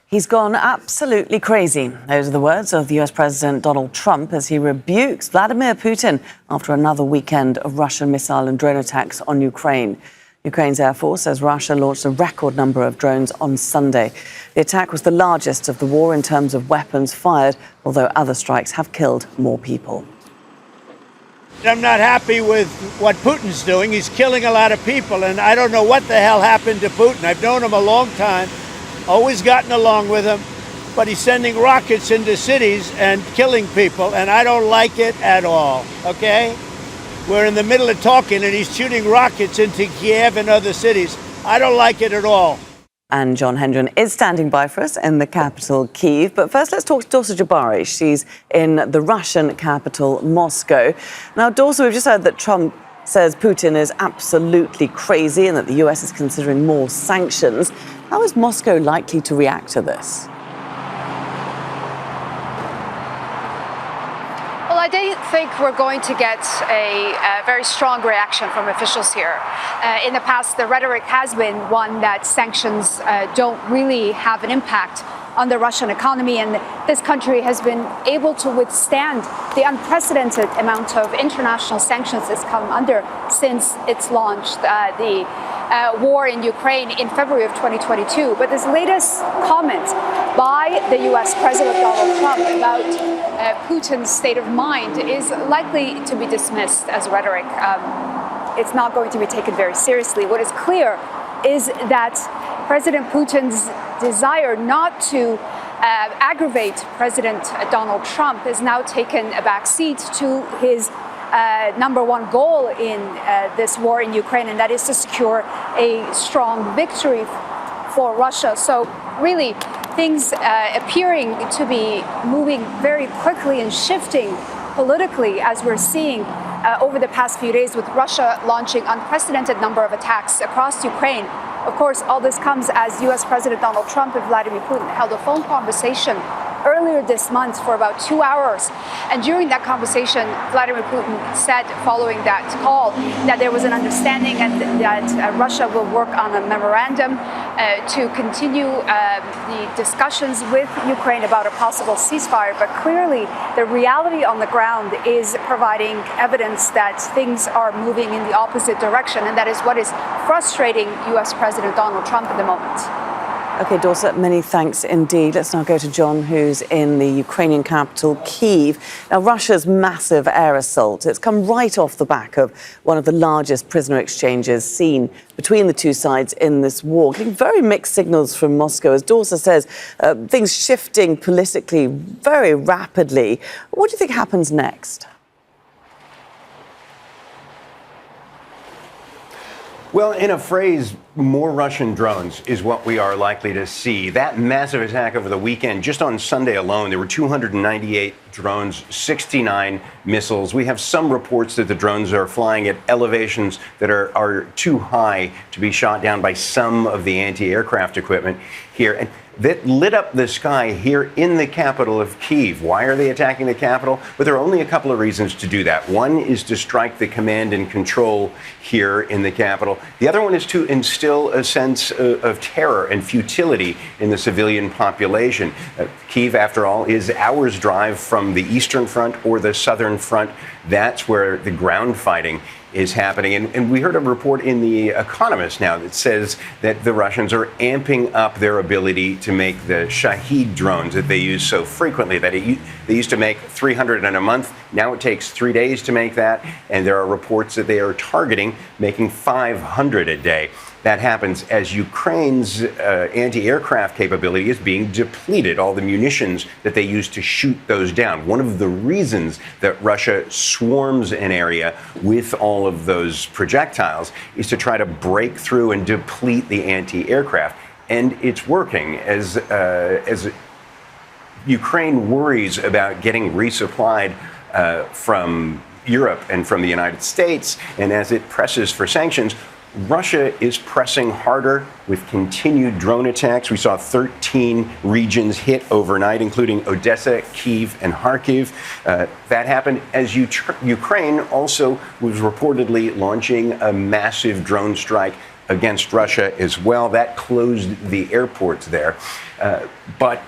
He's gone absolutely crazy. Those are the words of the US President Donald Trump as he rebukes Vladimir Putin after another weekend of Russian missile and drone attacks on Ukraine. Ukraine's Air Force says Russia launched a record number of drones on Sunday. The attack was the largest of the war in terms of weapons fired, although other strikes have killed more people. I'm not happy with what Putin's doing. He's killing a lot of people, and I don't know what the hell happened to Putin. I've known him a long time, always gotten along with him, but he's sending rockets into cities and killing people, and I don't like it at all, okay? We're in the middle of talking, and he's shooting rockets into Kiev and other cities. I don't like it at all. And John Hendren is standing by for us in the capital, Kyiv. But first, let's talk to Dorsa Jabbari. She's in the Russian capital, Moscow. Now, Dorsa, we've just heard that Trump says Putin is absolutely crazy and that the US is considering more sanctions. How is Moscow likely to react to this? Well, I don't think we're going to get a very strong reaction from officials here. In the past, the rhetoric has been one that sanctions don't really have an impact on the Russian economy, and this country has been able to withstand the unprecedented amount of international sanctions it's come under since it's launched the war in Ukraine in February of 2022. But this latest comment by the US President Donald Trump about Putin's state of mind is likely to be dismissed as rhetoric. It's not going to be taken very seriously. What is clear is that President Putin's desire not to aggravate President Donald Trump has now taken a back seat to his number one goal in this war in Ukraine, and that is to secure a strong victory for Russia. So really, things appearing to be moving very quickly and shifting politically, as we're seeing over the past few days, with Russia launching unprecedented number of attacks across Ukraine. Of course, all this comes as US President Donald Trump and Vladimir Putin held a phone conversation earlier this month for about 2 hours. And during that conversation, Vladimir Putin said, following that call, that there was an understanding and that Russia will work on a memorandum to continue the discussions with Ukraine about a possible ceasefire. But clearly, the reality on the ground is providing evidence that things are moving in the opposite direction. And that is what is frustrating US President Donald Trump at the moment. OK, Dorsa, many thanks indeed. Let's now go to John, who's in the Ukrainian capital, Kyiv. Now, Russia's massive air assault, it's come right off the back of one of the largest prisoner exchanges seen between the two sides in this war, getting very mixed signals from Moscow. As Dorsa says, things shifting politically very rapidly. What do you think happens next? Well, in a phrase, more Russian drones is what we are likely to see. That massive attack over the weekend, just on Sunday alone, there were 298 drones, 69 missiles. We have some reports that the drones are flying at elevations that are too high to be shot down by some of the anti-aircraft equipment here. And that lit up the sky here in the capital of Kyiv. Why are they attacking the capital? But there are only a couple of reasons to do that. One is to strike the command and control here in the capital. The other one is to instill a sense of terror and futility in the civilian population. Kyiv, after all, is hours' drive from the Eastern Front or the Southern Front. That's where the ground fighting is happening. And we heard a report in The Economist now that says that the Russians are amping up their ability to make the Shahed drones that they use so frequently. That they used to make 300 in a month. Now it takes 3 days to make that. And there are reports that they are targeting making 500 a day. That happens as Ukraine's anti-aircraft capability is being depleted, all the munitions that they use to shoot those down. One of the reasons that Russia swarms an area with all of those projectiles is to try to break through and deplete the anti-aircraft. And it's working as Ukraine worries about getting resupplied from Europe and from the United States, and as it presses for sanctions, Russia is pressing harder with continued drone attacks. We saw 13 regions hit overnight, including Odessa, Kyiv, and Kharkiv. That happened as Ukraine also was reportedly launching a massive drone strike against Russia as well. That closed the airports there. But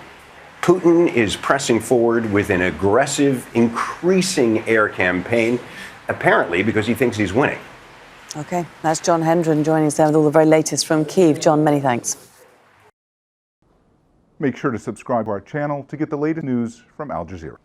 Putin is pressing forward with an aggressive, increasing air campaign, apparently because he thinks he's winning. OK, that's John Hendren joining us there with all the very latest from Kyiv. John, many thanks. Make sure to subscribe to our channel to get the latest news from Al Jazeera.